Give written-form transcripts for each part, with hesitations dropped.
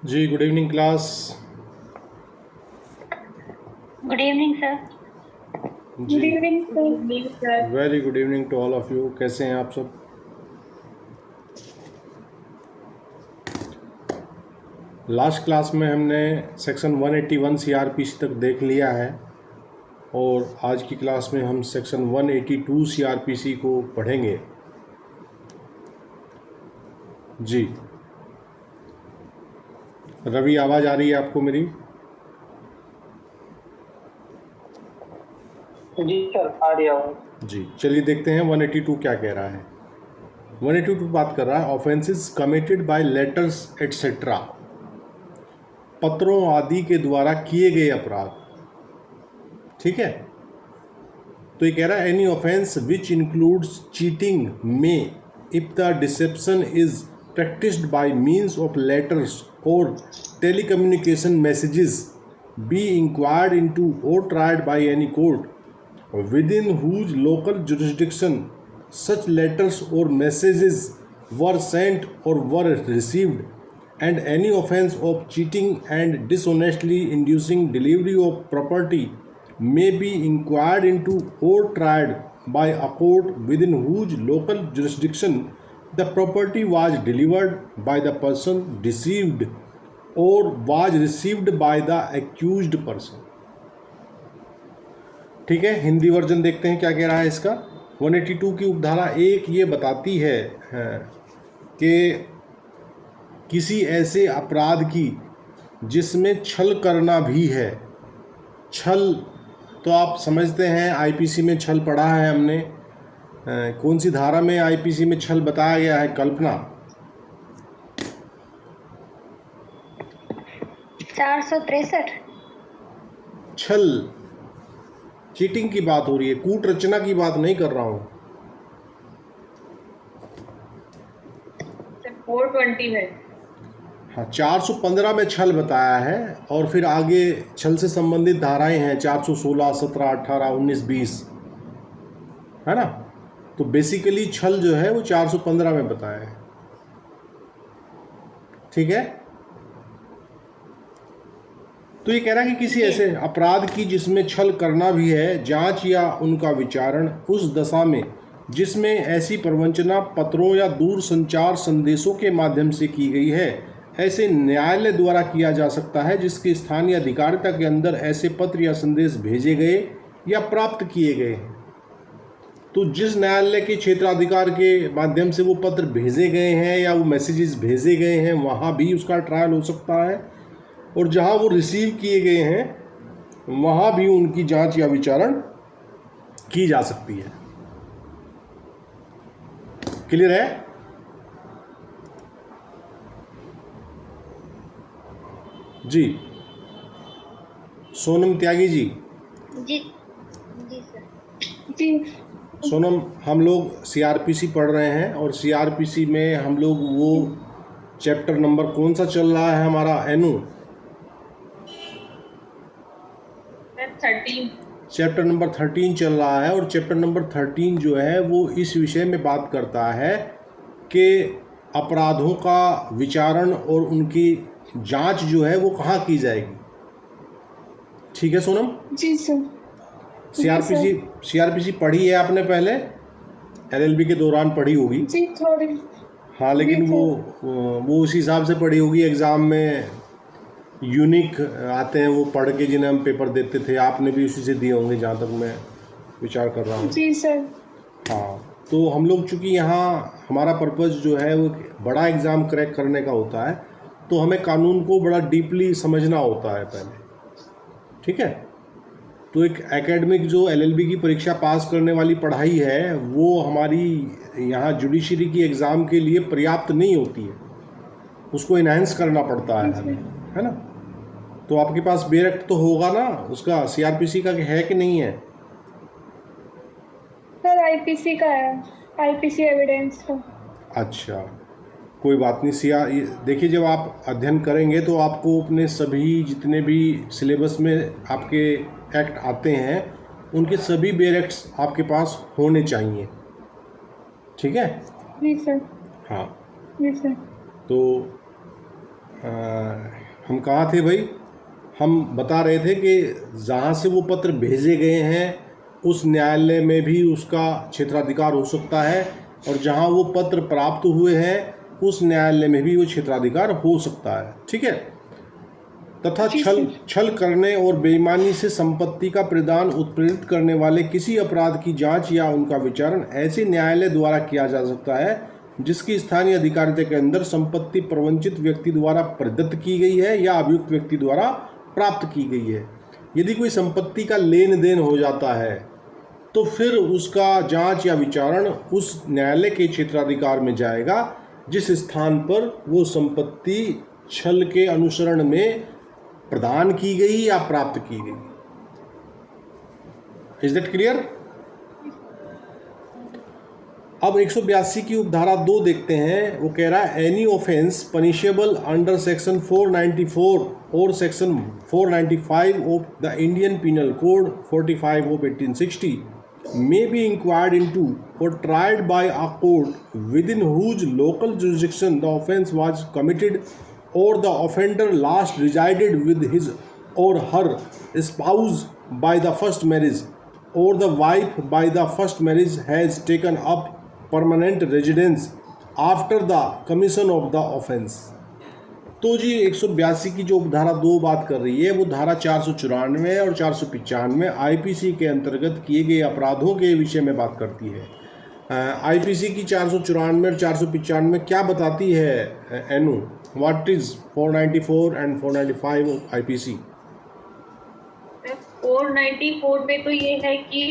जी, good evening class. Good evening sir. जी, good evening sir. Very good evening to all of you. कैसे हैं आप सब? Last class में हमने सेक्शन 181 सीआरपीसी तक देख लिया है और आज की क्लास में हम सेक्शन 182 सीआरपीसी को पढ़ेंगे। जी, रवि, आवाज़ आ रही है आपको मेरी? जी सर, आ रही आवाज। जी, चलिए देखते हैं 182 क्या कह रहा है। 182 बात कर रहा है offences committed bye letters etcetera, पत्रों आदि के द्वारा किए गए अपराध। ठीक है, तो ये कह रहा है any offence which includes cheating में if the deception is practised by means of letters or telecommunication messages be inquired into or tried by any court within whose local jurisdiction such letters or messages were sent or were received, and any offense of cheating and dishonestly inducing delivery of property may be inquired into or tried by a court within whose local jurisdiction the property was delivered by the person deceived or was received by the accused person। ठीक है, Hindi version देखते हैं क्या कह रहा है इसका। 182 की उपधारा 1 ये बताती है कि किसी ऐसे अपराध की जिसमें छल करना भी है। छल तो आप समझते हैं, आईपीसी में छल पढ़ा है हमने। कौन सी धारा में आईपीसी में छल बताया गया है? कल्पना, 463। छल, चीटिंग की बात हो रही है, कूट रचना की बात नहीं कर रहा हूँ। 420 है। हाँ, 415 में छल बताया है और फिर आगे छल से संबंधित धाराएं हैं 416, 17, 18, 19, 20, है ना। तो बेसिकली छल जो है वो 415 में बताया है। ठीक है, तो ये कह रहा है कि किसी ऐसे अपराध की जिसमें छल करना भी है, जांच या उनका विचारण उस दशा में जिसमें ऐसी प्रवंचना पत्रों या दूर संचार संदेशों के माध्यम से की गई है, ऐसे न्यायालय द्वारा किया जा सकता है जिसके स्थानीय अधिकारिता के अंदर ऐसे पत्र या संदेश भेजे गए या प्राप्त किए गए हैं। तो जिस न्यायालय के क्षेत्राधिकार के माध्यम से वो पत्र भेजे गए हैं या वो मैसेजेस भेजे गए हैं, वहाँ भी उसका ट्रायल हो सकता है, और जहाँ वो रिसीव किए गए हैं वहाँ भी उनकी जांच या विचारण की जा सकती है। क्लियर है? जी, सोनम त्यागी जी। जी जी सर। जी सोनम, हम लोग सीआरपीसी पढ़ रहे हैं और सीआरपीसी में हम लोग वो चैप्टर नंबर कौन सा चल रहा है हमारा? एनु 13। चैप्टर नंबर 13 चल रहा है और चैप्टर नंबर 13 जो है वो इस विषय में बात करता है कि अपराधों का विचारण और उनकी जांच जो है वो कहाँ की जाएगी। ठीक है सोनम? जी सर। सीआरपीसी पढ़ी है आपने पहले? एलएलबी के दौरान पढ़ी होगी। जी थोड़ी। हाँ, लेकिन जी, वो उस हिसाब से पढ़ी होगी। एग्ज़ाम में यूनिक आते हैं वो पढ़ के, जिन्हें हम पेपर देते थे, आपने भी उसी से दिए होंगे जहाँ तक मैं विचार कर रहा हूँ। जी सर। हाँ, तो हम लोग चूँकि यहाँ हमारा पर्पज़ जो है वो बड़ा एग्ज़ाम क्रैक करने का होता है, तो हमें कानून को बड़ा डीपली समझना होता है पहले। ठीक है, तो एक एकेडमिक जो एलएलबी की परीक्षा पास करने वाली पढ़ाई है वो हमारी यहाँ जुडिशरी की एग्ज़ाम के लिए पर्याप्त नहीं होती है, उसको इन्हांस करना पड़ता है हमें, है ना। तो आपके पास बेरेक्ट तो होगा ना उसका, सीआरपीसी का है कि नहीं है? सर आईपीसी का है, आईपीसी एविडेंस का। अच्छा, कोई बात नहीं। देखिए, जब आप अध्ययन करेंगे तो आपको अपने सभी जितने भी सिलेबस में आपके एक्ट आते हैं उनके सभी बेरेक्ट्स आपके पास होने चाहिए। ठीक है? जी सर। हाँ, जी सर। तो हम कहाँ थे भाई? हम बता रहे थे कि जहाँ से वो पत्र भेजे गए हैं उस न्यायालय में भी उसका क्षेत्राधिकार हो सकता है, और जहाँ वो पत्र प्राप्त हुए हैं उस न्यायालय में भी वो क्षेत्राधिकार हो सकता है। ठीक है। तथा छल करने और बेईमानी से संपत्ति का प्रदान उत्प्रेरित करने वाले किसी अपराध की जांच या उनका विचारण ऐसे न्यायालय द्वारा किया जा सकता है जिसकी स्थानीय अधिकारिता के अंदर संपत्ति प्रवंचित व्यक्ति द्वारा प्रदत्त की गई है या अभियुक्त व्यक्ति द्वारा प्राप्त की गई है। यदि कोई संपत्ति का लेन देन हो जाता है तो फिर उसका जांच या विचारण उस न्यायालय के क्षेत्राधिकार में जाएगा जिस स्थान पर वो संपत्ति छल के अनुसरण में प्रदान की गई या प्राप्त की गई। Is that clear? अब 182 की उपधारा 2 देखते हैं। वो कह रहा है any offence punishable under section 494 और section 495 of the Indian penal code 45 of 1860 may be inquired into or tried by a court within whose local jurisdiction the offence was committed, or the offender last resided with his or her spouse by the first marriage, or the wife by the first marriage has taken up permanent residence after the commission of the offence। तो जी 182 की जो धारा 2 बात कर रही है वो धारा 494 और 495 आईपीसी के अंतर्गत किए गए अपराधों के विषय में बात करती है। आईपीसी की 494 और 495 क्या बताती है Anu? What is 494 and 495 IPC? 494 में तो ये है कि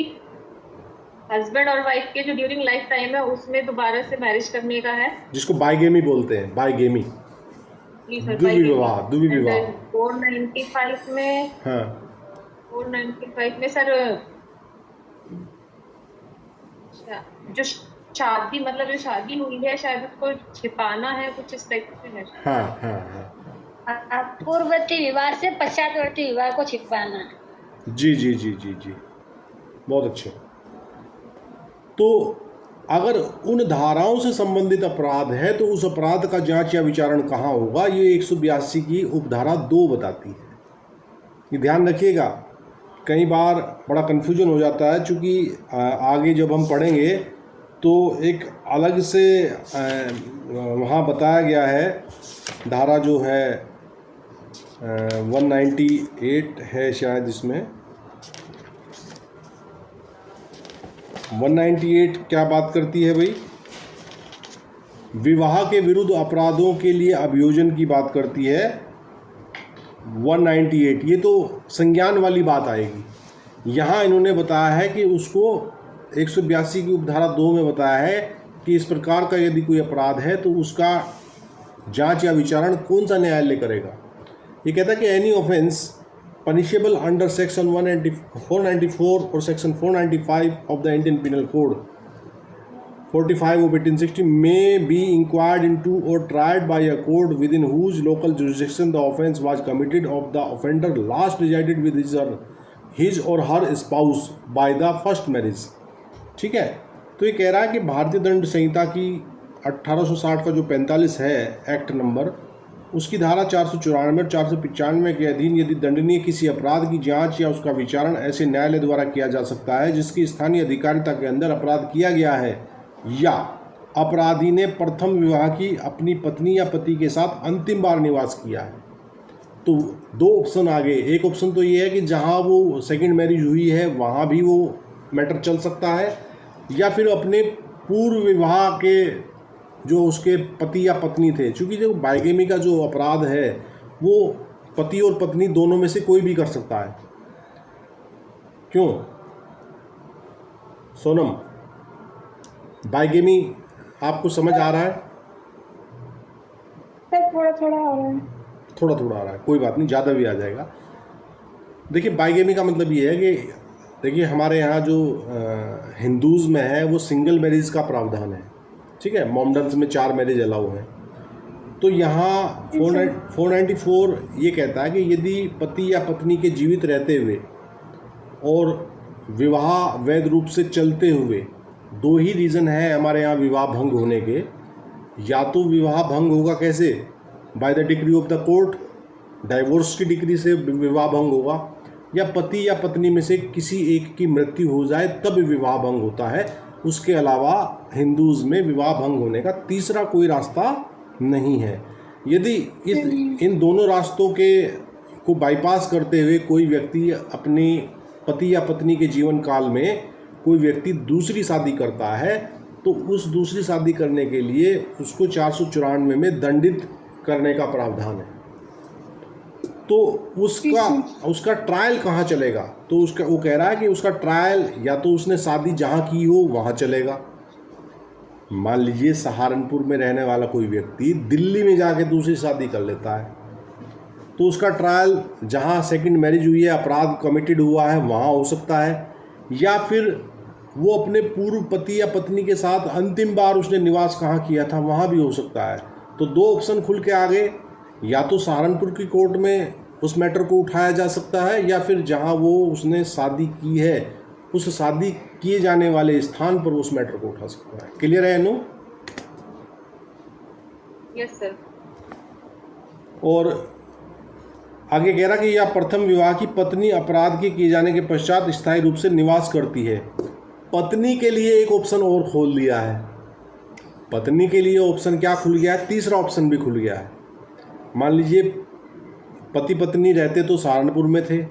हस्बैंड और वाइफ के जो ड्यूरिंग लाइफ टाइम है उसमें दोबारा से मैरिज करने का है, जिसको बाइगेमी बोलते हैं। बाइगेमी, दुर्विवाह। 495 में, हाँ 495 में सर जो शादी मतलब जो शादी हुई है शायद उसको छिपाना है, कुछ इस टाइप से है। हाँ हाँ हाँ, पूर्ववर्ती विवाह से पश्चातवर्ती विवाह को छिपाना है। जी जी जी जी जी, बहुत अच्छे। तो अगर उन धाराओं से संबंधित अपराध है तो उस अपराध का जांच या विचारण कहाँ होगा, ये 182 की उपधारा 2 बताती है। ये ध्यान रखिएगा, कई बार बड़ा कन्फ्यूजन हो जाता है, चूँकि आगे जब हम पढ़ेंगे तो एक अलग से वहाँ बताया गया है। धारा जो है 198 है शायद, इसमें 198 क्या बात करती है भाई? विवाह के विरुद्ध अपराधों के लिए अभियोजन की बात करती है 198। ये तो संज्ञान वाली बात आएगी। यहाँ इन्होंने बताया है कि उसको 182 की उपधारा 2 में बताया है कि इस प्रकार का यदि कोई अपराध है तो उसका जांच या विचारण कौन सा न्यायालय करेगा। ये कहता है कि any offence punishable under section 494 or section 495 of the Indian Penal Code 45 of 1860 may be inquired into or tried by a court within whose local jurisdiction the offence was committed of the offender last resided with his or her spouse by the first marriage। ठीक है। तो ये कह रहा है कि भारतीय दंड संहिता की 1860 का जो 45 है एक्ट नंबर, उसकी धारा 494 और 495 के अधीन यदि दंडनीय किसी अपराध की जांच या उसका विचारण ऐसे न्यायालय द्वारा किया जा सकता है जिसकी स्थानीय अधिकारिता के अंदर अपराध किया गया है, या अपराधी ने प्रथम विवाह की अपनी पत्नी या पति के साथ अंतिम बार निवास किया है। तो 2 ऑप्शन आ गए। एक ऑप्शन तो ये है कि जहां वो सेकंड मैरिज हुई है वहां भी वो मैटर चल सकता है, या फिर अपने पूर्व विवाह के जो उसके पति या पत्नी थे। चूँकि जो बाइगेमी का जो अपराध है वो पति और पत्नी दोनों में से कोई भी कर सकता है। क्यों सोनम, बाइगेमी आपको समझ आ रहा है? थोड़ा थोड़ा आ रहा है, थोड़ा थोड़ा आ रहा है, कोई बात नहीं, ज़्यादा भी आ जाएगा। देखिए बाइगेमी का मतलब ये है कि देखिए हमारे यहाँ जो हिंदूज़ में है वो सिंगल मैरिज का प्रावधान है। ठीक है, मोमडन्स में 4 मैरिज अलाउ हैं। तो यहाँ 494 ये कहता है कि यदि पति या पत्नी के जीवित रहते हुए और विवाह वैध रूप से चलते हुए, 2 ही रीज़न है हमारे यहाँ विवाह भंग होने के। या तो विवाह भंग होगा कैसे, by the decree of the court, divorce की डिक्री से विवाह भंग होगा, या पति या पत्नी में से किसी एक की मृत्यु हो जाए तब विवाह भंग होता है। उसके अलावा हिंदूज़ में विवाह भंग होने का तीसरा कोई रास्ता नहीं है। यदि इन दोनों रास्तों को बाईपास करते हुए कोई व्यक्ति अपनी पति या पत्नी के जीवन काल में कोई व्यक्ति दूसरी शादी करता है तो उस दूसरी शादी करने के लिए उसको 494 में दंडित करने का प्रावधान है। तो उसका ट्रायल कहाँ चलेगा? तो वो कह रहा है कि उसका ट्रायल या तो उसने शादी जहाँ की हो वहाँ चलेगा। मान लीजिए सहारनपुर में रहने वाला कोई व्यक्ति दिल्ली में जाके दूसरी शादी कर लेता है, तो उसका ट्रायल जहाँ सेकंड मैरिज हुई है, अपराध कमिटेड हुआ है, वहाँ हो सकता है, या फिर वो अपने पूर्व पति या पत्नी के साथ अंतिम बार उसने निवास कहाँ किया था वहाँ भी हो सकता है। तो दो ऑप्शन खुल के आ गए, या तो सहारनपुर की कोर्ट में उस मैटर को उठाया जा सकता है, या फिर जहाँ वो उसने शादी की है उस शादी किए जाने वाले स्थान पर उस मैटर को उठा सकता है। क्लियर है अनु? Yes sir. और आगे कह रहा कि यह प्रथम विवाह की पत्नी अपराध के किए जाने के पश्चात स्थायी रूप से निवास करती है। पत्नी के लिए एक ऑप्शन और खोल दिया है। पत्नी के लिए ऑप्शन क्या खुल गया है? तीसरा ऑप्शन भी खुल गया है। मान लीजिए पति पत्नी रहते तो सहारनपुर में थे,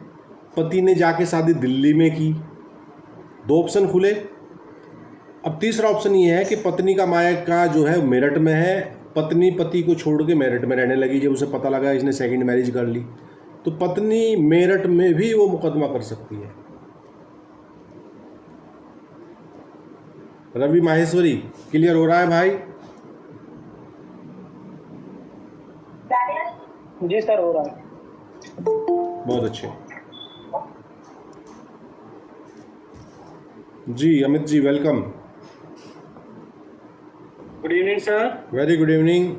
पति ने जाके शादी दिल्ली में की, दो ऑप्शन खुले। अब तीसरा ऑप्शन ये है कि पत्नी का मायका जो है मेरठ में है, पत्नी पति को छोड़ के मेरठ में रहने लगी जब उसे पता लगा इसने सेकंड मैरिज कर ली, तो पत्नी मेरठ में भी वो मुकदमा कर सकती है। रवि माहेश्वरी क्लियर हो रहा है भाई? जी सर, हो रहा है। बहुत अच्छे जी। Amit ji welcome. Good evening sir. Very good evening.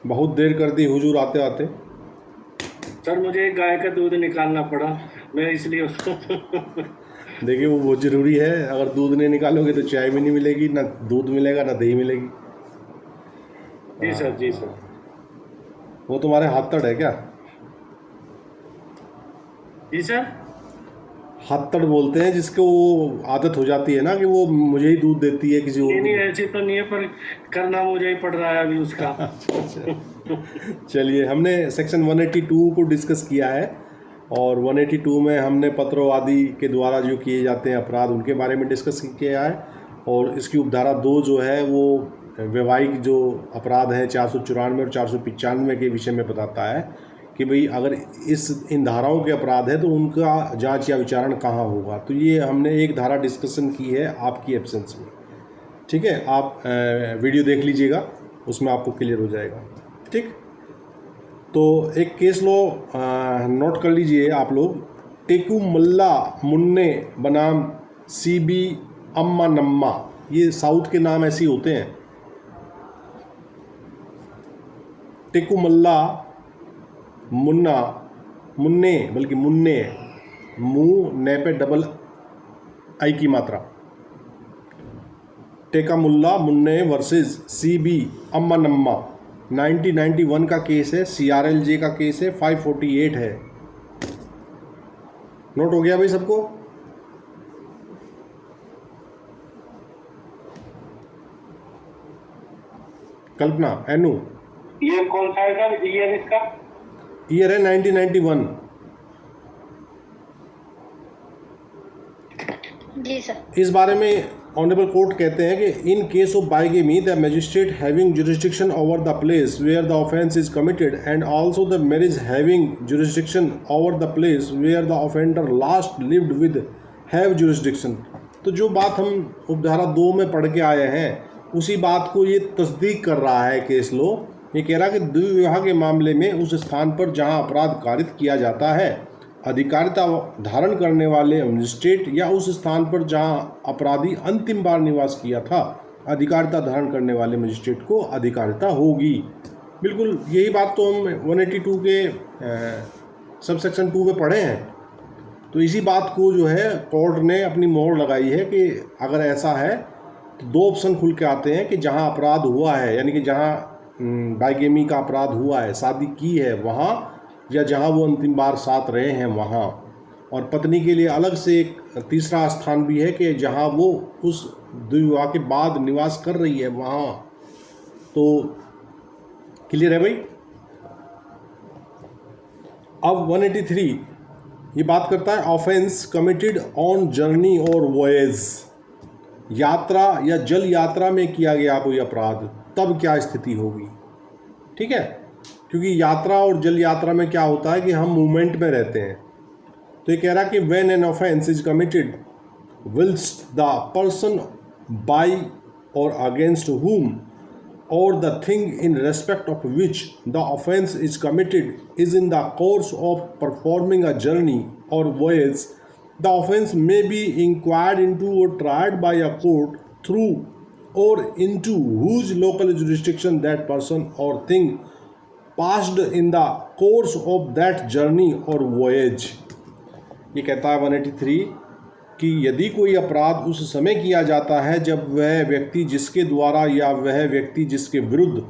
बहुत देर कर दी हुजूर आते आते। सर मुझे गाय का दूध निकालना पड़ा, मैं इसलिए देखिए वो बहुत ज़रूरी है। अगर दूध नहीं निकालोगे तो चाय भी नहीं मिलेगी, ना दूध मिलेगा ना दही मिलेगी। जी सर, जी सर। वो तुम्हारे हाथ तड़ है क्या? जी सर। हाथ बोलते हैं जिसको वो आदत हो जाती है ना कि वो मुझे ही दूध देती है किसी और नहीं को। ऐसी तो नहीं है, पर करना मुझे ही पड़ रहा है अभी उसका। चलिए, हमने सेक्शन 182 को डिस्कस किया है और 182 में हमने पत्रवादी के द्वारा जो किए जाते हैं अपराध उनके बारे में डिस्कस किया है। और इसकी उपधारा 2 जो है वो वैवाहिक जो अपराध है 494 और 495 के विषय में बताता है कि भाई अगर इन धाराओं के अपराध है तो उनका जांच या विचारण कहाँ होगा। तो ये हमने एक धारा डिस्कशन की है आपकी एब्सेंस में। ठीक है, आप वीडियो देख लीजिएगा, उसमें आपको क्लियर हो जाएगा। ठीक, तो एक केस लो नोट कर लीजिए आप लोग। टेकू मल्ला मुन्ने बनाम CB अम्मा नम्मा, ये साउथ के नाम ऐसे होते हैं। टेकू मल्ला मुन्ना, मुन्ने बल्कि मुन्ने, मुँह ने पे डबल आई की मात्रा। टेका मुल्ला मुन्ने वर्सेस CB अम्मा नम्मा, 1991 का केस है, CRLJ का केस है, 548 है। नोट हो गया भाई सबको? कल्पना, एनु, ईयर कौन सा है सर? ईयर इसका ईयर है 1991। जी सर। इस बारे में ऑनरेबल कोर्ट कहते हैं कि in case of bigamy the magistrate having jurisdiction over the place where the offence is committed and also the marriage having jurisdiction over the place where the offender last lived with have jurisdiction. तो जो बात हम उपधारा 2 में पढ़ के आए हैं उसी बात को ये तस्दीक कर रहा है केस लो। ये कह रहा है कि द्विविवाह के मामले में उस स्थान पर जहां अपराध कारित किया जाता है अधिकारिता धारण करने वाले मजिस्ट्रेट या उस स्थान पर जहां अपराधी अंतिम बार निवास किया था अधिकारिता धारण करने वाले मजिस्ट्रेट को अधिकारिता होगी। बिल्कुल यही बात तो हम 182 के सब सेक्शन 2 में पढ़े हैं। तो इसी बात को जो है कोर्ट ने अपनी मोहर लगाई है कि अगर ऐसा है तो 2 ऑप्शन खुल के आते हैं कि जहां अपराध हुआ है, यानी कि जहां बाइगेमी का अपराध हुआ है, शादी की है वहाँ, या जहाँ वो अंतिम बार साथ रहे हैं वहाँ। और पत्नी के लिए अलग से एक तीसरा स्थान भी है कि जहाँ वो उस द्विविवाह के बाद निवास कर रही है वहाँ। तो क्लियर है भाई। अब 183 ये बात करता है ऑफेंस कमिटेड ऑन जर्नी और वॉयज, यात्रा या जल यात्रा में किया गया कोई अपराध, तब क्या स्थिति होगी। ठीक है, क्योंकि यात्रा और जल यात्रा में क्या होता है कि हम मूवमेंट में रहते हैं। तो ये कह रहा कि when an offence is committed whilst the person by or against whom or the thing in respect of which the offense is committed is in the course of performing a journey or voyage, the offense may be inquired into or tried by a court through or into whose local jurisdiction that person or thing passed in the course of that journey or voyage। ये कहता है 183 कि यदि कोई अपराध उस समय किया जाता है जब वह व्यक्ति जिसके द्वारा या वह व्यक्ति जिसके विरुद्ध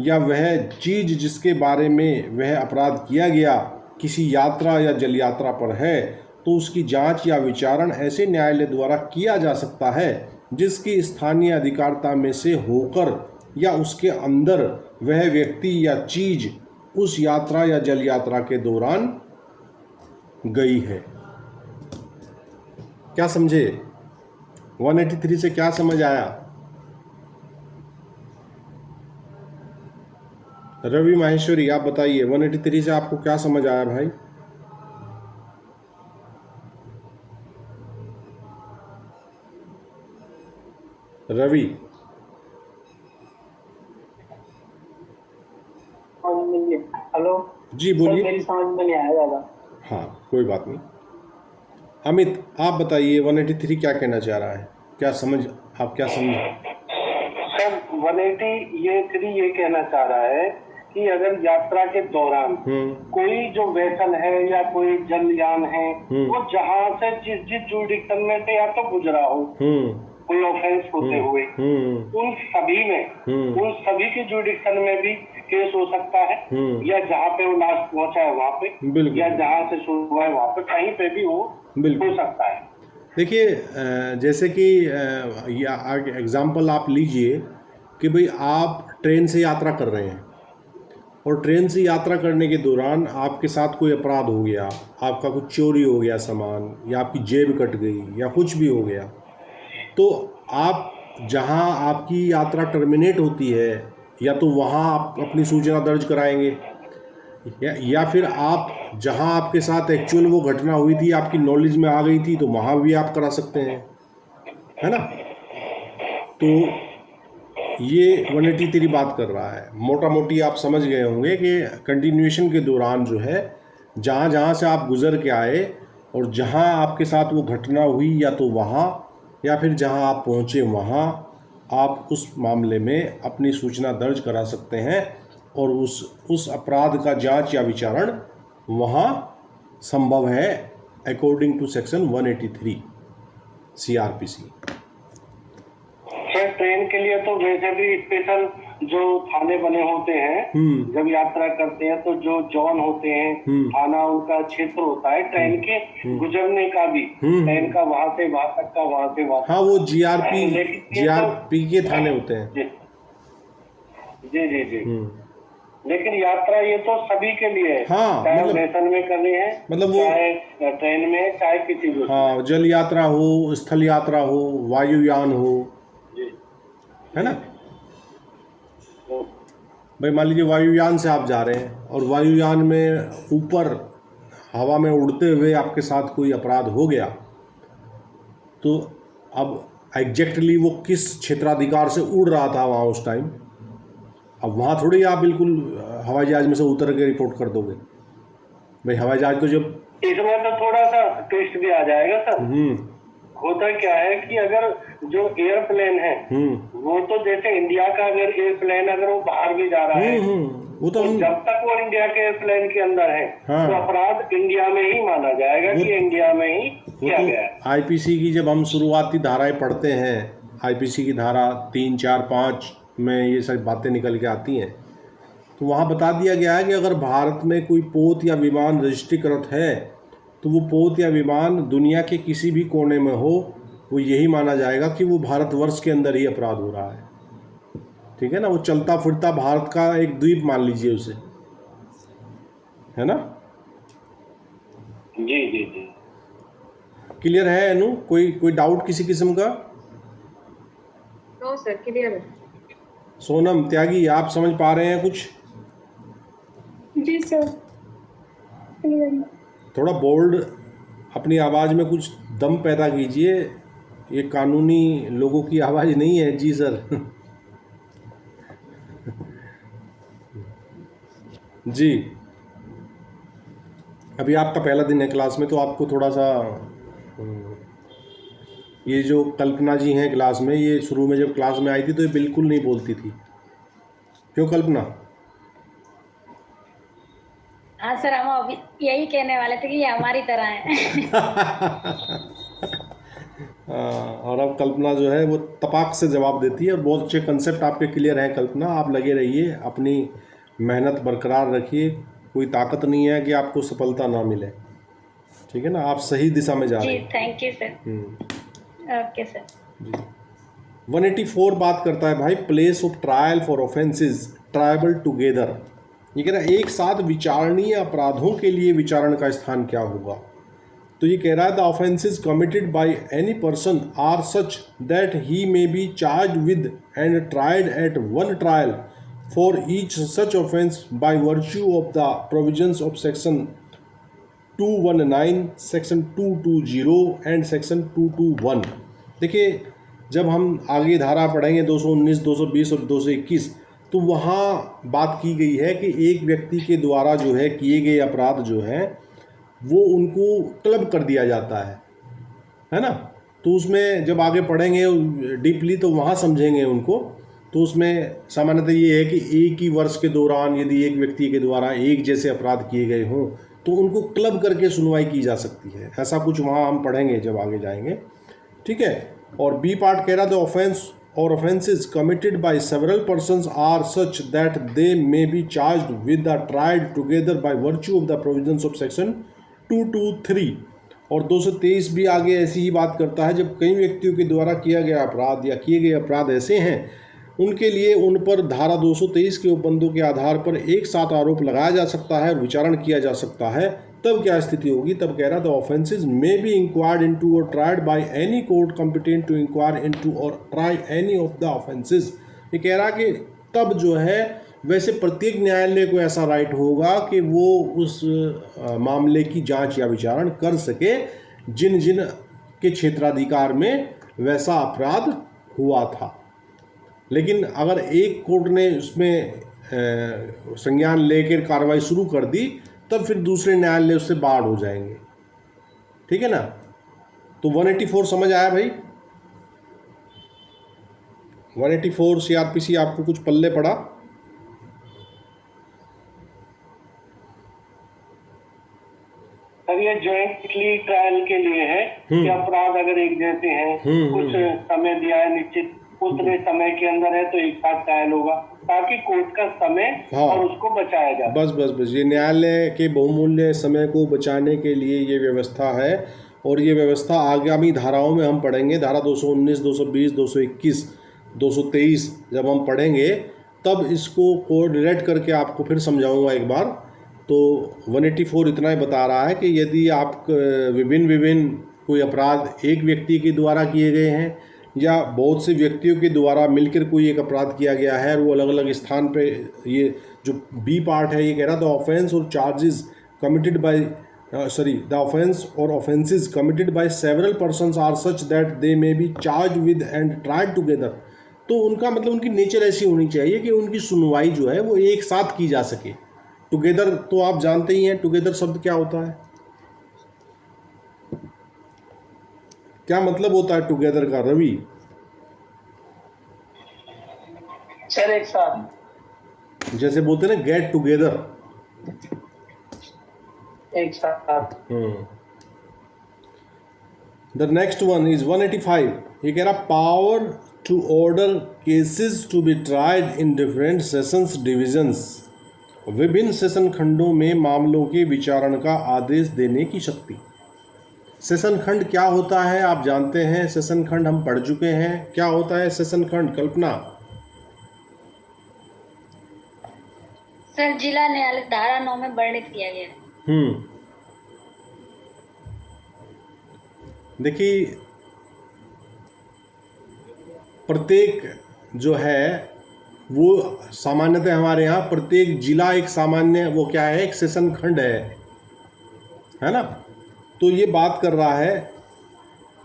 या वह चीज़ जिसके बारे में वह अपराध किया गया किसी यात्रा या जल यात्रा पर है, तो उसकी जांच या विचारण ऐसे न्यायालय द्वारा किया जा सकता है जिसकी स्थानीय अधिकारिता में से होकर या उसके अंदर वह व्यक्ति या चीज़ उस यात्रा या जल यात्रा के दौरान गई है। क्या समझे? 183 से क्या समझ आया? रवि माहेश्वरी आप बताइए 183 से आपको क्या समझ आया भाई? रवि हेलो जी बोलिए। मेरी समझ में नहीं आया ज़्यादा। हाँ कोई बात नहीं। अमित आप बताइए 183 क्या कहना चाह रहा है, क्या समझ, आप क्या समझ? सर 183 ये कहना चाह रहा है कि अगर यात्रा के दौरान कोई जो वेसल है या कोई जलयान है वो जहाँ से जिस जुरिडिक्शन में से या तो गुजरा हो कोई ऑफेंस होते हुए उन सभी के जुरिडिक्शन में भी केस हो सकता है, या जहाँ पे वो लास्ट पहुंचा है वहाँ पे, या जहाँ से शुरू हुआ है वहाँ पे, कहीं पे भी वो हो सकता है। देखिए जैसे कि एग्जाम्पल आप लीजिए कि भाई आप ट्रेन से यात्रा कर रहे हैं और ट्रेन से यात्रा करने के दौरान आपके साथ कोई अपराध हो गया, आपका कुछ चोरी हो गया सामान, या आपकी जेब कट गई, या कुछ भी हो गया, तो आप जहां आपकी यात्रा टर्मिनेट होती है या तो वहां आप अपनी सूचना दर्ज कराएंगे, या फिर आप जहां आपके साथ एक्चुअल वो घटना हुई थी आपकी नॉलेज में आ गई थी तो वहां भी आप करा सकते हैं, है ना। तो ये 183 बात कर रहा है। मोटा मोटी आप समझ गए होंगे कि कंटिन्यूएशन के दौरान जो है जहाँ जहाँ से आप गुज़र के आए और जहाँ आपके साथ वो घटना हुई या तो वहाँ या फिर जहाँ आप पहुँचे वहाँ आप उस मामले में अपनी सूचना दर्ज करा सकते हैं और उस अपराध का जांच या विचारण वहाँ संभव है according to section 183 CRPC। Sir train के लिए तो वैसे भी स्पेशल जो थाने बने होते हैं, जब यात्रा करते हैं तो जो जोन होते हैं थाना उनका क्षेत्र होता है ट्रेन के गुजरने का भी, ट्रेन का वहां से वहां तक का, वहां से वहां। हाँ वो GRP के थाने होते हैं। जी जी जी। लेकिन यात्रा ये तो सभी के लिए है, हाँ, चाहे मतलब नेशन में करनी है, मतलब वो चाहे ट्रेन में, चाहे किसी भी। हाँ जल यात्रा हो, स्थल यात्रा हो, वायुयान हो, है ना भाई। मान लीजिए वायुयान से आप जा रहे हैं और वायुयान में ऊपर हवा में उड़ते हुए आपके साथ कोई अपराध हो गया, तो अब एग्जैक्टली वो किस क्षेत्राधिकार से उड़ रहा था वहाँ उस टाइम, अब वहाँ थोड़ी आप बिल्कुल हवाई जहाज में से उतर के रिपोर्ट कर दोगे भाई। हवाई जहाज तो जब इसमें तो थोड़ा सा ट्विस्ट भी आ जाएगा सर। होता क्या है कि अगर जो एयरप्लेन है वो तो जैसे इंडिया का अगर एयरप्लेन अगर वो बाहर भी जा रहा है वो तो जब तक वो इंडिया के एयरप्लेन के अंदर है तो अपराध इंडिया में ही माना जाएगा कि इंडिया में ही किया गया है। आईपीसी की जब हम शुरुआती धाराएं पढ़ते हैं, आईपीसी की धारा 3, 4, 5 में ये सारी बातें निकल के आती हैं तो वहाँ बता दिया गया है कि अगर भारत में कोई पोत या विमान रजिस्ट्रीकृत है तो वो पोत या विमान दुनिया के किसी भी कोने में हो, वो यही माना जाएगा कि वो भारतवर्ष के अंदर ही अपराध हो रहा है। ठीक है ना, वो चलता फिरता भारत का एक द्वीप मान लीजिए उसे, है ना। जी जी जी। क्लियर है अनु? कोई डाउट किसी किस्म का? नो सर, क्लियर है। सोनम, त्यागी, आप समझ पा रहे हैं कुछ? जी सर, क्लियर है। थोड़ा बोल्ड अपनी आवाज़ में कुछ दम पैदा कीजिए, ये कानूनी लोगों की आवाज़ नहीं है। जी सर। जी, अभी आपका पहला दिन है क्लास में, तो आपको थोड़ा सा ये जो कल्पना जी हैं क्लास में, ये शुरू में जब क्लास में आई थी तो ये बिल्कुल नहीं बोलती थी। क्यों कल्पना? हाँ सर, हम अभी यही कहने वाले थे कि ये हमारी तरह है। और अब कल्पना जो है वो तपाक से जवाब देती है, और बहुत अच्छे कंसेप्ट आपके क्लियर हैं कल्पना। आप लगे रहिए, अपनी मेहनत बरकरार रखिए, कोई ताकत नहीं है कि आपको सफलता ना मिले। ठीक है ना, आप सही दिशा में जा रहे जी, हैं। Thank you sir. Okay sir. जी। 184 बात करता है भाई, place of trial for offences triable together. ये कह रहा है एक साथ विचारणीय अपराधों के लिए विचारण का स्थान क्या होगा। तो ये कह रहा है the offences committed by any person are such that he may be charge with and tried at one trial for each such offence by virtue of the provisions of section 219, section 220 and section 221। देखिए, जब हम आगे धारा पढ़ेंगे 219, 220 और 221, तो वहाँ बात की गई है कि एक व्यक्ति के द्वारा जो है किए गए अपराध जो हैं वो उनको क्लब कर दिया जाता है ना। तो उसमें जब आगे पढ़ेंगे डीपली तो वहाँ समझेंगे उनको। तो उसमें सामान्यतः ये है कि एक ही वर्ष के दौरान यदि एक व्यक्ति के द्वारा एक जैसे अपराध किए गए हों तो उनको क्लब करके सुनवाई की जा सकती है। ऐसा कुछ वहाँ हम पढ़ेंगे जब आगे जाएंगे। ठीक है। और बी पार्ट कह रहा था ऑफेंस और offences committed by several persons are such that they may be charged with the tried together by virtue of the provisions of section 223। और 223 भी आगे ऐसी ही बात करता है, जब कई व्यक्तियों के द्वारा किया गया अपराध या किए गए अपराध ऐसे हैं उनके लिए उन पर धारा 223 के उपबंधों के आधार पर एक साथ आरोप लगाया जा सकता है, विचारण किया जा सकता है। तब क्या स्थिति होगी? तब कह रहा the offences may be inquired into or tried by any court competent to inquire into or try any of the offences. ये कह रहा कि तब जो है वैसे प्रत्येक न्यायालय को ऐसा राइट होगा कि वो उस मामले की जांच या विचारण कर सके जिन जिन के क्षेत्राधिकार में वैसा अपराध हुआ था। लेकिन अगर एक कोर्ट ने उसमें संज्ञान लेकर कार्रवाई शुरू कर दी तब फिर दूसरे न्यायालय उससे बाढ़ हो जाएंगे। ठीक है ना। तो 184 समझ आया भाई? 184 सीआरपीसी आपको कुछ पल्ले पड़ा? सर ये जॉइंटली ट्रायल के लिए है कि अपराध अगर एक जैसे हैं, कुछ समय दिया है निश्चित, उतने समय के अंदर है तो एक साथ ट्रायल होगा ताकि कोर्ट का समय और उसको बचाया जाए। बस ये न्यायालय के बहुमूल्य समय को बचाने के लिए ये व्यवस्था है। और ये व्यवस्था आगामी धाराओं में हम पढ़ेंगे। धारा 219, 220, 221, 223 जब हम पढ़ेंगे तब इसको कोरिलेट करके आपको फिर समझाऊंगा एक बार। तो 184 इतना ही बता रहा है कि यदि आप विभिन्न कोई अपराध एक व्यक्ति के द्वारा किए गए हैं या बहुत से व्यक्तियों के द्वारा मिलकर कोई एक अपराध किया गया है और वो अलग अलग स्थान पे, ये जो बी पार्ट है ये कह रहा था offence or charges committed by the offence और offences committed by several persons are such that they may be charge with and tried together. तो उनका मतलब उनकी नेचर ऐसी होनी चाहिए कि उनकी सुनवाई जो है वो एक साथ की जा सके। टुगेदर तो आप जानते ही हैं, टुगेदर शब्द क्या होता है, क्या मतलब होता है टुगेदर का रवि? सर एक साथ, जैसे बोलते हैं ना गेट टुगेदर, एक साथ। The next one is 185। ये कह रहा power to order cases to be tried in different sessions divisions विभिन्न सेशन खंडों में मामलों के विचारण का आदेश देने की शक्ति। सेशन खंड क्या होता है आप जानते हैं, सेशन खंड हम पढ़ चुके हैं। क्या होता है सेशन खंड, कल्पना? सर जिला न्यायालय धारा 9 में वर्णित किया गया है। देखिए प्रत्येक जो है वो सामान्यतः हमारे यहाँ प्रत्येक जिला एक सामान्य वो क्या है, एक सेशन खंड है ना। तो ये बात कर रहा है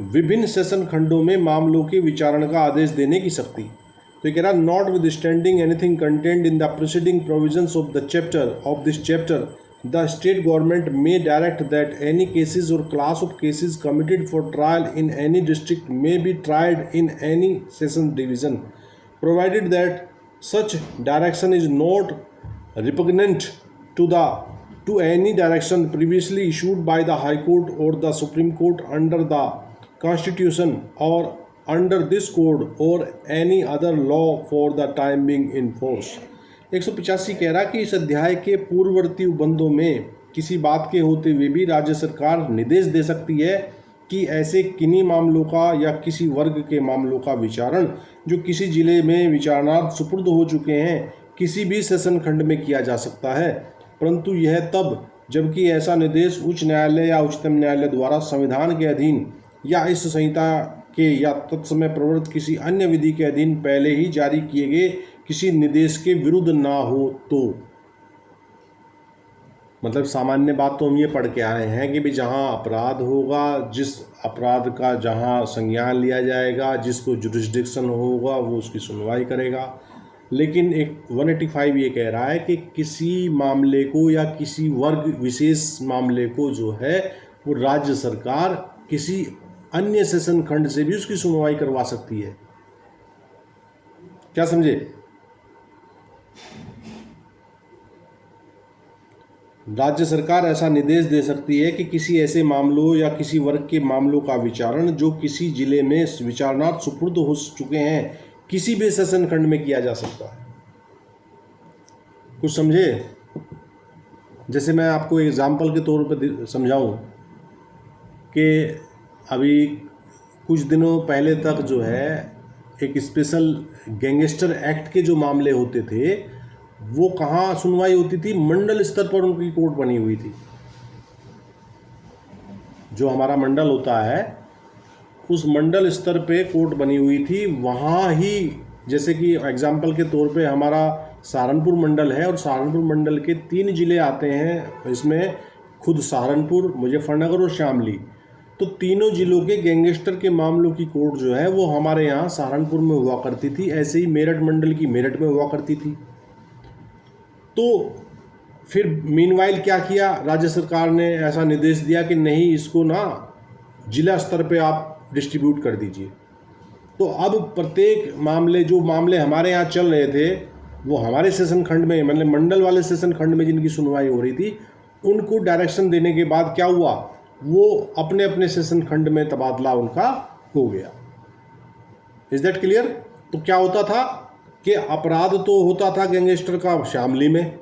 विभिन्न सेशन खंडों में मामलों के विचारण का आदेश देने की शक्ति। तो ये कह रहा not with standing anything content in the preceding provisions of the chapter of this chapter the state government may direct that any cases or class of cases committed for trial in any district may be tried in any session division, provided that such direction is not repugnant to any direction previously issued by the High Court or the Supreme Court under the Constitution or under this code or any other law for the time being in force। 185 कह रहा कि इस अध्याय के पूर्ववर्ती उपबंधों में किसी बात के होते हुए भी राज्य सरकार निर्देश दे सकती है कि ऐसे किन्हीं मामलों का या किसी वर्ग के मामलों का विचारण जो किसी जिले में विचारणार्थ सुपुर्द हो चुके हैं किसी भी सेशन खंड में किया जा सकता है, परंतु यह तब जबकि ऐसा निर्देश उच्च न्यायालय या उच्चतम न्यायालय द्वारा संविधान के अधीन या इस संहिता के या तत्समय प्रवृत्त किसी अन्य विधि के अधीन पहले ही जारी किए गए किसी निर्देश के विरुद्ध ना हो। तो मतलब सामान्य बात तो हम ये पढ़ के आए हैं कि भी जहाँ अपराध होगा, जिस अपराध का जहाँ संज्ञान लिया जाएगा, जिसको जुरिस्डिक्शन होगा वो उसकी सुनवाई करेगा। लेकिन एक 185 ये कह रहा है कि किसी मामले को या किसी वर्ग विशेष मामले को जो है वो राज्य सरकार किसी अन्य सेशन खंड से भी उसकी सुनवाई करवा सकती है। क्या समझे? राज्य सरकार ऐसा निर्देश दे सकती है कि किसी ऐसे मामलों या किसी वर्ग के मामलों का विचारण जो किसी जिले में विचारणार्थ सुपुर्द हो चुके हैं किसी भी सेशन खंड में किया जा सकता है। कुछ समझे? जैसे मैं आपको एग्जाम्पल के तौर पर समझाऊं कि अभी कुछ दिनों पहले तक जो है एक स्पेशल गैंगस्टर एक्ट के जो मामले होते थे वो कहाँ सुनवाई होती थी? मंडल स्तर पर उनकी कोर्ट बनी हुई थी। जो हमारा मंडल होता है उस मंडल स्तर पे कोर्ट बनी हुई थी। वहाँ ही जैसे कि एग्जाम्पल के तौर पे हमारा सहारनपुर मंडल है और सहारनपुर मंडल के 3 ज़िले आते हैं, इसमें खुद सहारनपुर, मुजफ्फरनगर और शामली। तो तीनों ज़िलों के गैंगस्टर के मामलों की कोर्ट जो है वो हमारे यहाँ सहारनपुर में हुआ करती थी। ऐसे ही मेरठ मंडल की मेरठ में हुआ करती थी। तो फिर मीनवाइल क्या किया, राज्य सरकार ने ऐसा निर्देश दिया कि नहीं, इसको ना जिला स्तर पे आप डिस्ट्रीब्यूट कर दीजिए। तो अब प्रत्येक मामले, जो मामले हमारे यहाँ चल रहे थे वो हमारे सेशन खंड में, मतलब मंडल वाले सेशन खंड में जिनकी सुनवाई हो रही थी, उनको डायरेक्शन देने के बाद क्या हुआ, वो अपने अपने सेशन खंड में तबादला उनका हो गया। Is that clear? तो क्या होता था कि अपराध तो होता था गैंगस्टर का शामली में,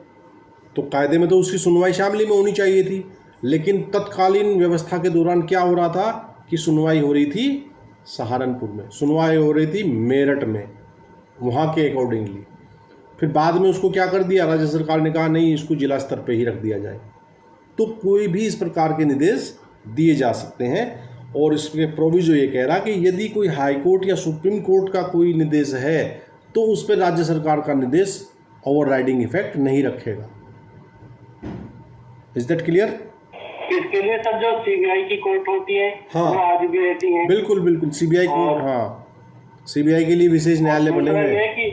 तो कायदे में तो उसकी सुनवाई शामली में होनी चाहिए थी, लेकिन तत्कालीन व्यवस्था के दौरान क्या हो रहा था कि सुनवाई हो रही थी सहारनपुर में, सुनवाई हो रही थी मेरठ में, वहाँ के अकॉर्डिंगली। फिर बाद में उसको क्या कर दिया, राज्य सरकार ने कहा नहीं, इसको जिला स्तर पे ही रख दिया जाए। तो कोई भी इस प्रकार के निर्देश दिए जा सकते हैं। और इसके प्रोविजो ये कह रहा कि यदि कोई हाई कोर्ट या सुप्रीम कोर्ट का कोई निर्देश है तो उस पर राज्य सरकार का निर्देश ओवरराइडिंग इफेक्ट नहीं रखेगा। Is that clear? इसके लिए सर जो सीबीआई की कोर्ट होती है हाँ, वो आज भी रहती है। बिल्कुल बिल्कुल, सीबीआई कोर्ट, हाँ, सीबीआई के लिए विशेष न्यायालय बने हुए हैं। कि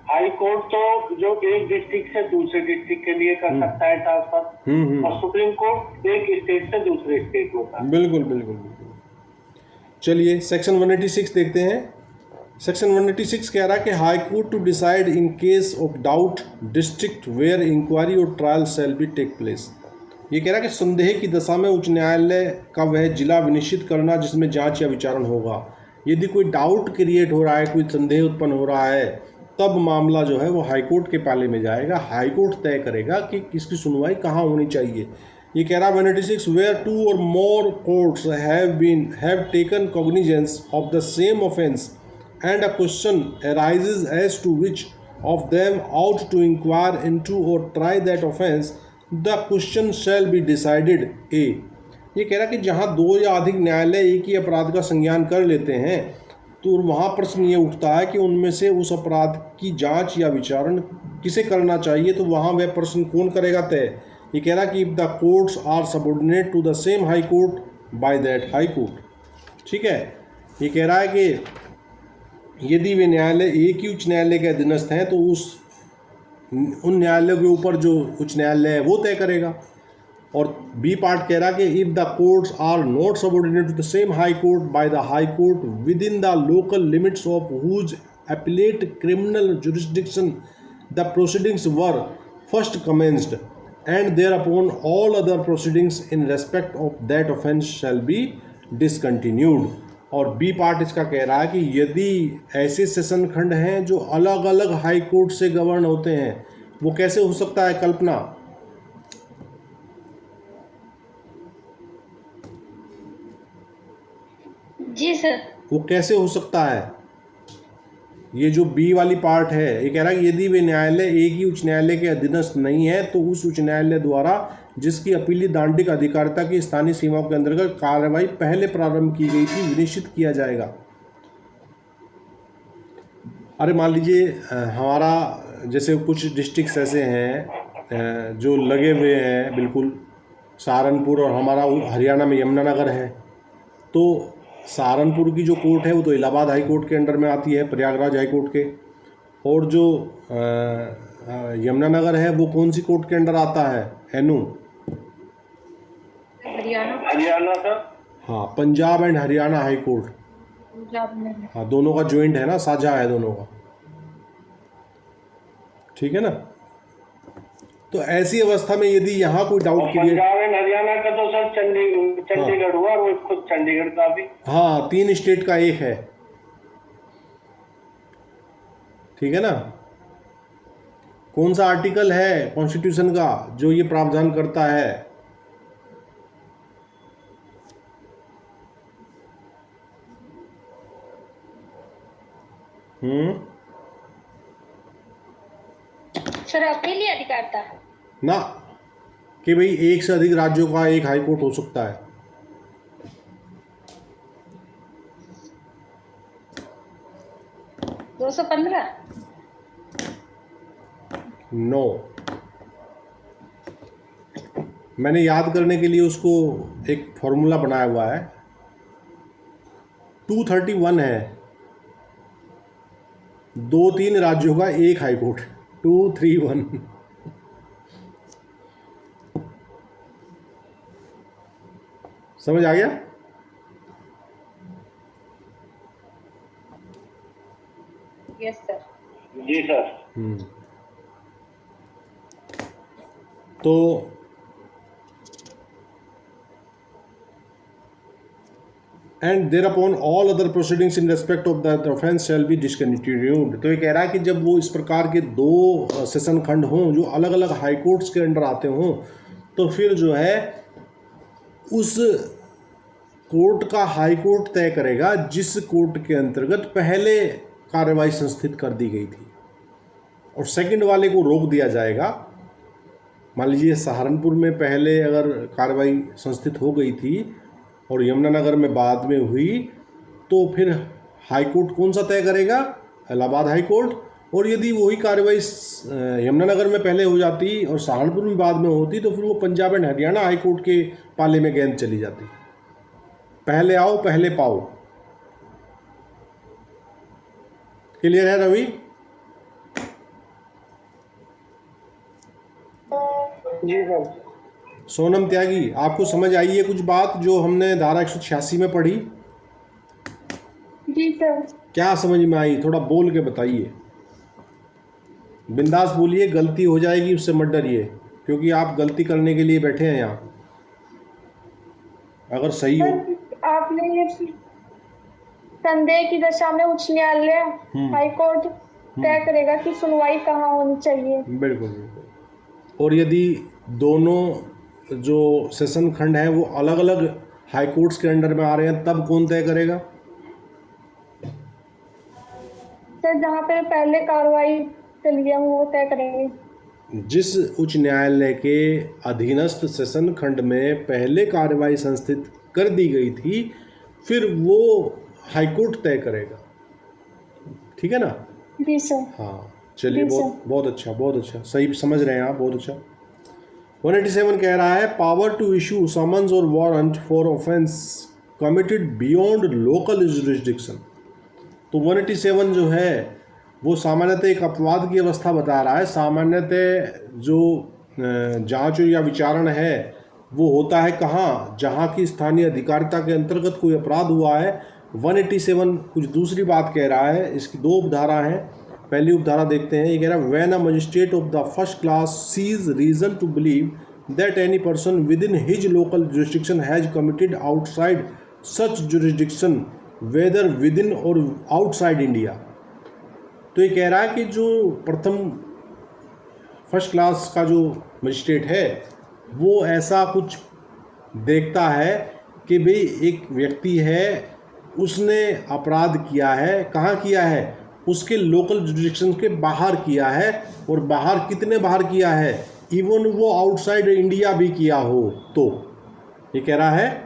हाई कोर्ट तो जो एक डिस्ट्रिक्ट से दूसरे डिस्ट्रिक्ट के लिए कर सकता है ट्रांसफर, और सुप्रीम कोर्ट एक स्टेट से दूसरे स्टेट में। बिल्कुल बिल्कुल बिल्कुल। चलिए सेक्शन 186 देखते हैं। सेक्शन 186 कह रहा है कि high court to decide in case of doubt district where inquiry or trial shall be take place. ये कह रहा है कि संदेह की दशा में उच्च न्यायालय का वह जिला विनिश्चित करना जिसमें जांच या विचारण होगा। यदि कोई डाउट क्रिएट हो रहा है, कोई संदेह उत्पन्न हो रहा है तब मामला जो है वो हाई कोर्ट के पाले में जाएगा। हाई कोर्ट तय करेगा कि किसकी सुनवाई कहाँ होनी चाहिए। ये कह रहा 186 where 2 or more courts have taken cognizance of the same offence and a question arises as to which of them ought to inquire into or try that offence, the question shall be decided a। ये कह रहा कि जहाँ दो या अधिक न्यायालय एक ही अपराध का संज्ञान कर लेते हैं तो वहाँ प्रश्न ये उठता है कि उनमें से उस अपराध की जांच या विचारण किसे करना चाहिए, तो वहाँ वह प्रश्न कौन करेगा तय। ये कह रहा कि if the courts are subordinate to the same high court by that high court. ठीक है, ये कह रहा है कि यदि वे न्यायालय एक ही उच्च न्यायालय के अधीनस्थ हैं तो उन न्यायालयों के ऊपर जो उच्च न्यायालय है वो तय करेगा। और बी पार्ट कह रहा कि if the courts are not subordinate to the same high court by the high court within the local limits of whose appellate criminal jurisdiction the proceedings were first commenced and thereupon all other proceedings in respect of that offence shall be discontinued। और B part इसका कह रहा है कि यदि ऐसे session खंड हैं जो अलग अलग हाई कोर्ट से गवर्न होते हैं, वो कैसे हो सकता है कल्पना? जी सर। वो कैसे हो सकता है? ये जो बी वाली पार्ट है ये कह रहा है कि यदि वे न्यायालय एक ही उच्च न्यायालय के अधीनस्थ नहीं है तो उस उच्च न्यायालय द्वारा जिसकी अपीली दांडिक अधिकारिता की स्थानीय सीमाओं के अंतर्गत कार्रवाई पहले प्रारंभ की गई थी विनिश्चित किया जाएगा। अरे मान लीजिए हमारा जैसे कुछ डिस्ट्रिक्ट्स ऐसे हैं जो लगे हुए हैं बिल्कुल सहारनपुर, और हमारा हरियाणा में यमुनानगर है, तो सहारनपुर की जो कोर्ट है वो तो इलाहाबाद हाई कोर्ट के अंडर में आती है, प्रयागराज हाई कोर्ट के। और जो यमुनानगर है वो कौन सी कोर्ट के अंडर आता है? एनू हरियाणा सर। हाँ, Punjab and Haryana high court. Punjab में। हाँ, दोनों का जॉइंट है ना, साझा है दोनों का। ठीक है ना। तो ऐसी अवस्था में यदि यहाँ कोई doubt create, Punjab and Haryana का तो सर चंडीगढ़ हुआ, वो खुद चंडीगढ़ का भी। हाँ, 3 स्टेट का एक है। ठीक है ना। कौन सा आर्टिकल है कॉन्स्टिट्यूशन का जो ये प्रावधान करता है? सर अपीली अधिकारिता ना, कि भाई एक से अधिक राज्यों का एक हाई कोर्ट हो सकता है। दो 215। नो, मैंने याद करने के लिए उसको एक फॉर्मूला बनाया हुआ है। 231 है, 2-3 राज्यों का एक हाई कोर्ट। 231। समझ आ गया? Yes sir. जी सर। तो and thereupon all other proceedings in respect of that offence shall be discontinued. तो ये कह रहा है कि जब वो इस प्रकार के 2 सेशन खंड हों जो अलग अलग हाई कोर्ट्स के अंडर आते हों, तो फिर जो है उस कोर्ट का हाई कोर्ट तय करेगा जिस कोर्ट के अंतर्गत पहले कार्रवाई संस्थित कर दी गई थी, और सेकंड वाले को रोक दिया जाएगा। मान लीजिए सहारनपुर में पहले अगर कार्रवाई संस्थित हो गई थी और यमुनानगर में बाद में हुई, तो फिर हाई कोर्ट कौन सा तय करेगा? Allahabad high court. और यदि वही कार्रवाई यमुनानगर में पहले हो जाती और सहारनपुर में बाद में होती, तो फिर वो Punjab and Haryana high court के पाले में गेंद चली जाती। पहले आओ पहले पाओ। क्लियर है रवि? जी सर। सोनम त्यागी, आपको समझ आई है कुछ बात जो हमने धारा 186 में पढ़ी? जी सर। क्या समझ में आई? थोड़ा बोल के बताइए, बिंदास बोलिए। गलती हो जाएगी उससे मत डरिए, क्योंकि आप गलती करने के लिए बैठे हैं यहाँ। अगर सही हो। आपने ये संदेह की दशा में उच्च न्यायालय, हाई कोर्ट तय करेगा कि सुनवाई कहाँ होनी चाहिए। बिल्कुल बिल्कुल। और यदि दोनों जो सेशन खंड हैं वो अलग अलग हाई कोर्ट्स के अंडर में आ रहे हैं तब कौन तय करेगा? सर जहाँ पे पहले कार्रवाई चली है वो तय करेंगे। जिस उच्च न्यायालय के अधीनस्थ सेशन खंड में पहले कार्रवाई संस्थित कर दी गई थी फिर वो हाईकोर्ट तय करेगा। ठीक है ना? जी सर। हाँ चलिए, जी बहुत बहुत अच्छा, बहुत अच्छा, सही समझ रहे हैं आप, बहुत अच्छा। 187 कह रहा है पावर टू इशू समन्स और warrant for offence committed beyond local jurisdiction. तो 187 जो है वो सामान्यतः एक अपवाद की अवस्था बता रहा है। सामान्यतः जो जांच या विचारण है वो होता है कहाँ? जहाँ की स्थानीय अधिकारिता के अंतर्गत कोई अपराध हुआ है। 187 कुछ दूसरी बात कह रहा है। इसकी दो उपधारा हैं। पहली उपधारा देखते हैं। ये कह रहा है when a magistrate of the first class sees reason to believe that any person within his local jurisdiction has committed outside such jurisdiction whether within or outside India. तो ये कह रहा है कि जो प्रथम फर्स्ट क्लास का जो मजिस्ट्रेट है वो ऐसा कुछ देखता है कि भाई एक व्यक्ति है उसने अपराध किया है, कहाँ किया है? उसके लोकल जुरिस्डिक्शन के बाहर किया है। और बाहर कितने बाहर किया है? इवन वो आउटसाइड इंडिया भी किया हो। तो ये कह रहा है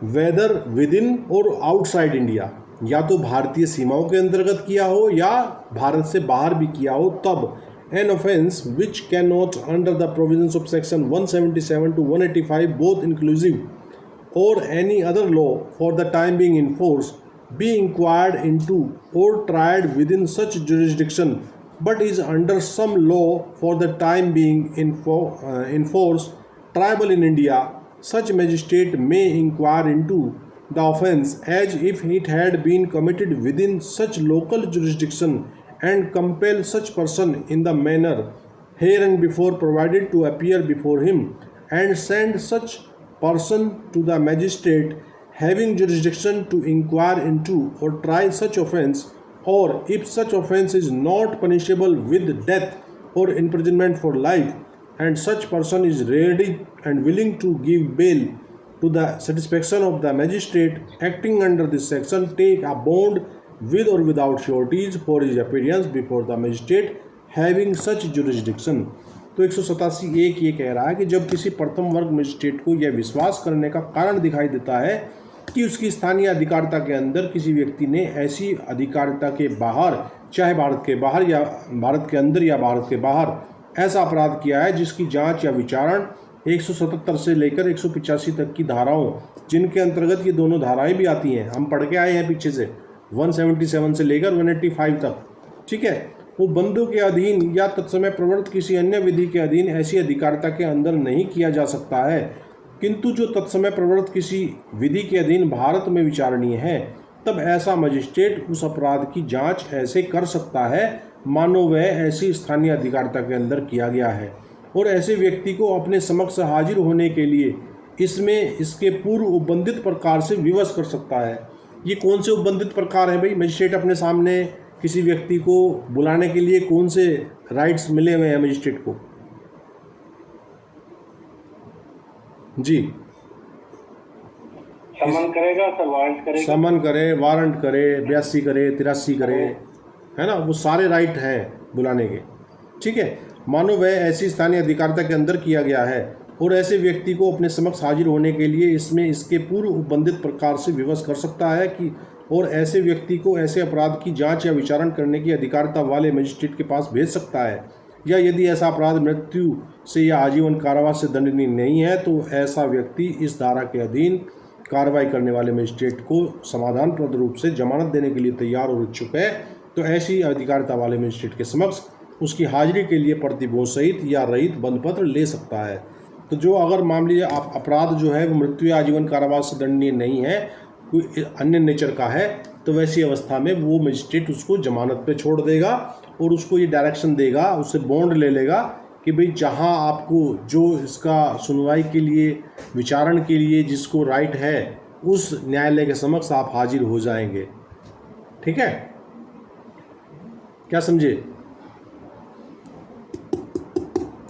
weather within or outside India, या तो भारतीय सीमाओं के अंतर्गत किया हो या भारत से बाहर भी किया हो, तब an offence which cannot under the provisions of section 177 to 185 both inclusive or any other law for the time being in force be inquired into or tried within such jurisdiction but is under some law for the time being in force tribal in India, such magistrate may inquire into the offence as if it had been committed within such local jurisdiction and compel such person in the manner hereinbefore provided to appear before him and send such person to the magistrate having jurisdiction to inquire into or try such offence, or if such offence is not punishable with death or imprisonment for life and such person is ready and willing to give bail to the satisfaction of the magistrate acting under this section, take a bond with or without sureties for his appearance before the magistrate having such jurisdiction। तो 187(1) ये कह रहा है कि जब किसी प्रथम वर्ग मजिस्ट्रेट को यह विश्वास करने का कारण दिखाई देता है कि उसकी स्थानीय अधिकारिता के अंदर किसी व्यक्ति ने ऐसी अधिकारिता के बाहर, चाहे भारत के बाहर या भारत के अंदर या भारत के बाहर, ऐसा अपराध किया है जिसकी जांच या विचारण 177 से लेकर 185 तक की धाराओं, जिनके अंतर्गत ये दोनों धाराएं भी आती हैं, हम पढ़ के आए हैं पीछे से 177 से लेकर 185 तक, ठीक है, वो बंदों के अधीन या तत्समय प्रवृत्त किसी अन्य विधि के अधीन ऐसी अधिकारिता के अंदर नहीं किया जा सकता है, किंतु जो तत्समय प्रवृत्त किसी विधि के अधीन भारत में विचारणीय है, तब ऐसा मजिस्ट्रेट उस अपराध की जांच ऐसे कर सकता है मानो वह ऐसी स्थानीय अधिकारिता के अंदर किया गया है, और ऐसे व्यक्ति को अपने समक्ष हाजिर होने के लिए इसमें इसके पूर्व उपबंधित प्रकार से विवश कर सकता है। ये कौन से उपबंधित प्रकार हैं भाई? मजिस्ट्रेट अपने सामने किसी व्यक्ति को बुलाने के लिए कौन से राइट्स मिले हुए हैं मजिस्ट्रेट को? जी, समन करेगा सर, वारंट करेगा, समन करे, वारंट करे, 82 करे, 83 करे, है ना, वो सारे राइट हैं बुलाने के, ठीक है। मानो वह ऐसी स्थानीय अधिकारिता के अंदर किया गया है और ऐसे व्यक्ति को अपने समक्ष हाजिर होने के लिए इसमें इसके पूर्व उपबंधित प्रकार से विवश कर सकता है कि, और ऐसे व्यक्ति को ऐसे अपराध की जांच या विचारण करने की अधिकारिता वाले मजिस्ट्रेट के पास भेज सकता है, या यदि ऐसा अपराध मृत्यु से या आजीवन कारावास से दंडनीय नहीं है तो ऐसा व्यक्ति इस धारा के अधीन कार्रवाई करने वाले मजिस्ट्रेट को समाधानप्रद रूप से जमानत देने के लिए तैयार और इच्छुक है, तो ऐसी अधिकारिता वाले मजिस्ट्रेट के समक्ष उसकी हाजिरी के लिए प्रतिभोग सहित या रहित बंधपत्र ले सकता है। तो जो अगर मामले अपराध जो है वो मृत्यु या आजीवन कारावास से दंडनीय नहीं है, कोई अन्य नेचर का है, तो वैसी अवस्था में वो मजिस्ट्रेट उसको जमानत पे छोड़ देगा और उसको ये डायरेक्शन देगा, उससे बॉन्ड ले लेगा कि भाई जहां आपको जो इसका सुनवाई के लिए, विचारण के लिए जिसको राइट है, उस न्यायालय के समक्ष आप हाजिर हो जाएंगे, ठीक है। क्या समझे?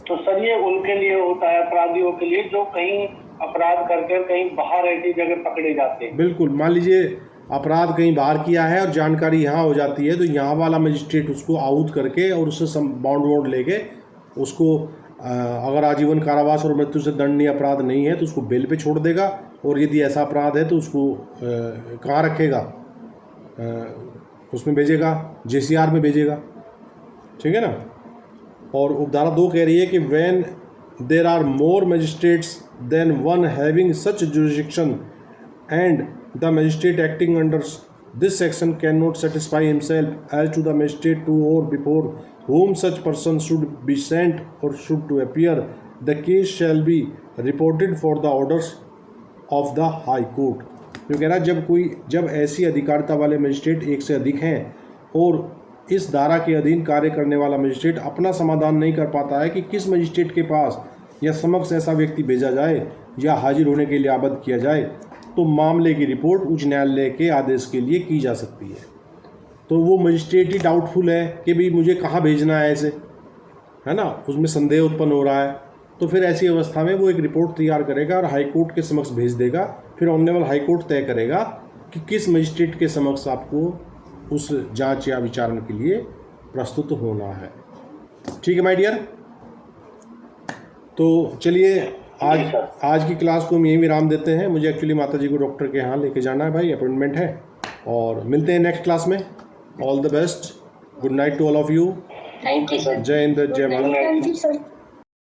तो सर ये उनके लिए होता है, अपराधियों के लिए, जो कहीं अपराध करके कहीं बाहर ऐसी जगह पकड़े जाते हैं। बिल्कुल। मान लीजिए अपराध कहीं बाहर किया है और जानकारी यहाँ हो जाती है, तो यहाँ वाला मजिस्ट्रेट उसको आहूत करके और उससे बाउंड वाउंड लेके उसको अगर आजीवन कारावास और मृत्यु से दंडनीय अपराध नहीं है तो उसको बेल पे छोड़ देगा, और यदि ऐसा अपराध है तो उसको कहाँ रखेगा, उसमें भेजेगा, JCR में भेजेगा। ठीक है ना। और उपधारा 2 कह रही है कि when there are more magistrates than one having such jurisdiction and the magistrate acting under this section cannot satisfy himself as to the magistrate to or before whom such person should be sent or should to appear, the case shall be reported for the orders of the high court। जो कह रहा है जब ऐसी अधिकारिता वाले magistrate एक से अधिक हैं और इस धारा के अधीन कार्य करने वाला मजिस्ट्रेट अपना समाधान नहीं कर पाता है कि किस मजिस्ट्रेट के पास या समक्ष ऐसा व्यक्ति भेजा जाए या हाजिर होने के लिए आबद्ध किया जाए, तो मामले की रिपोर्ट उच्च न्यायालय के आदेश के लिए की जा सकती है। तो वो मजिस्ट्रेट ही डाउटफुल है कि भाई मुझे कहाँ भेजना है ऐसे, है ना, उसमें संदेह उत्पन्न हो रहा है, तो फिर ऐसी अवस्था में वो एक रिपोर्ट तैयार करेगा और हाई कोर्ट के समक्ष भेज देगा। फिर ऑनरेबल हाई कोर्ट तय करेगा कि किस मजिस्ट्रेट के समक्ष आपको उस जांच या विचारण के लिए प्रस्तुत होना है। ठीक है माय डियर। तो चलिए आज की क्लास को हम यहीं विराम देते हैं। मुझे एक्चुअली माता जी को डॉक्टर के यहाँ लेके जाना है भाई, अपॉइंटमेंट है, और मिलते हैं नेक्स्ट क्लास में। All the best, good night to all of you. Thank you sir. जय हिंद, जय भारत। Thank you sir.